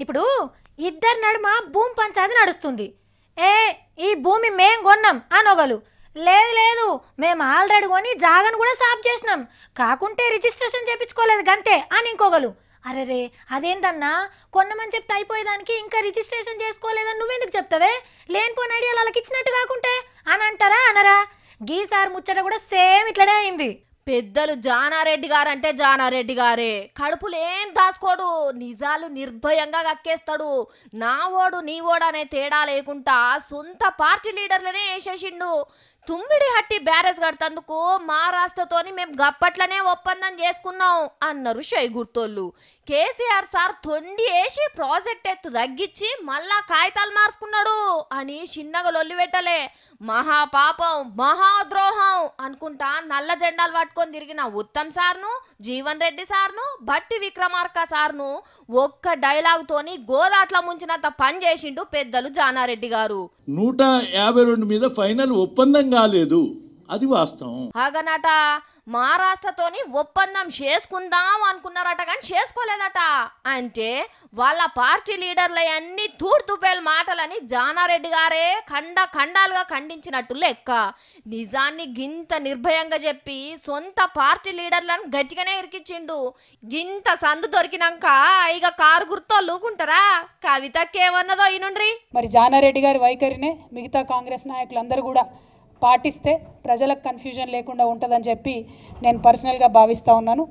ఇప్పుడు ఇద్దరి నడుమ భూమి పంచాయతీ నడుస్తుంది. ఏ ఈ భూమి మేం కొన్నాం అనొగలు, లేదు లేదు మేము ఆల్రెడీ కొని జాగను కూడా సాఫ్ చేసినాం, కాకుంటే రిజిస్ట్రేషన్ చేయించుకోలేదు గంతే అని ఇంకొకలు. అరే రే అదేంటన్నా, కొన్నమని చెప్తే అయిపోయేదానికి ఇంకా రిజిస్ట్రేషన్ చేసుకోలేదని నువ్వెందుకు చెప్తావే, లేనిపోయిన ఐడియాలు వాళ్ళకి ఇచ్చినట్టు కాకుంటే అని అంటారా అనరా? గీసారి ముచ్చట కూడా సేమ్ ఇట్లనే అయింది. పెద్దలు జానారెడ్డి గారంటే జానారెడ్డి గారే, కడుపులేం దాసుకోడు, నిజాలు నిర్భయంగా కక్కేస్తాడు. నా ఓడు నీ ఓడు అనే తేడా లేకుండా సొంత పార్టీ లీడర్లనే వేసేసిండు. తుమ్మిడి హట్టి బ్యారేజ్ కడతందుకు మహారాష్ట్రతోని మేము గప్పట్లనే ఒప్పందం చేసుకున్నాం అన్నారు షైగుర్తోళ్ళు. కేసీఆర్ సార్ తొండి వేసి ప్రాజెక్ట్ ఎత్తు తగ్గించి మళ్ళా కాగితాలు మార్చుకున్నాడు అని చిన్నగా లొల్లి పెట్టలే. మహాపాపం మహాద్రోహం అనుకుంటా నల్ల జెండాలు పట్టుకొని తిరిగిన ఉత్తమ్ సార్ను, జీవన్ రెడ్డి సార్ను, భట్టి విక్రమార్క సార్ను ఒక్క డైలాగ్ తోని గోదాట్ల ముంచినంత పని చేసిండు పెద్దలు జానారెడ్డి గారు. 152 మీద ఫైనల్ ఒప్పందం కాలేదు, అది వాస్తవం. అగనట మహారాష్ట్రతోని ఒప్పందం చేసుకుందాం అనుకున్నారట కానీ చేసుకోలేదట. అంటే వాళ్ళ పార్టీ లీడర్ల అన్ని తూర్తుపేల్ మాటలని జానారెడ్డి గారే ఖండాలుగా ఖండించినట్టు లెక్క. నిజాన్ని గింత నిర్భయంగా చెప్పి సొంత పార్టీ లీడర్లను గట్టిగానే ఇరికిచ్చిండు. గింత సందు దొరికినాక ఇక కారు గుర్తో లూకుంటారా? కవితకేమన్నదో ఈనుండ్రి. మరి జానారెడ్డి గారి వైఖరినే మిగతా కాంగ్రెస్ నాయకులందరూ కూడా పాటిస్తే ప్రజలకు కన్ఫ్యూజన్ లేకుండా ఉంటుందని చెప్పి నేను పర్సనల్గా భావిస్తూ ఉన్నాను.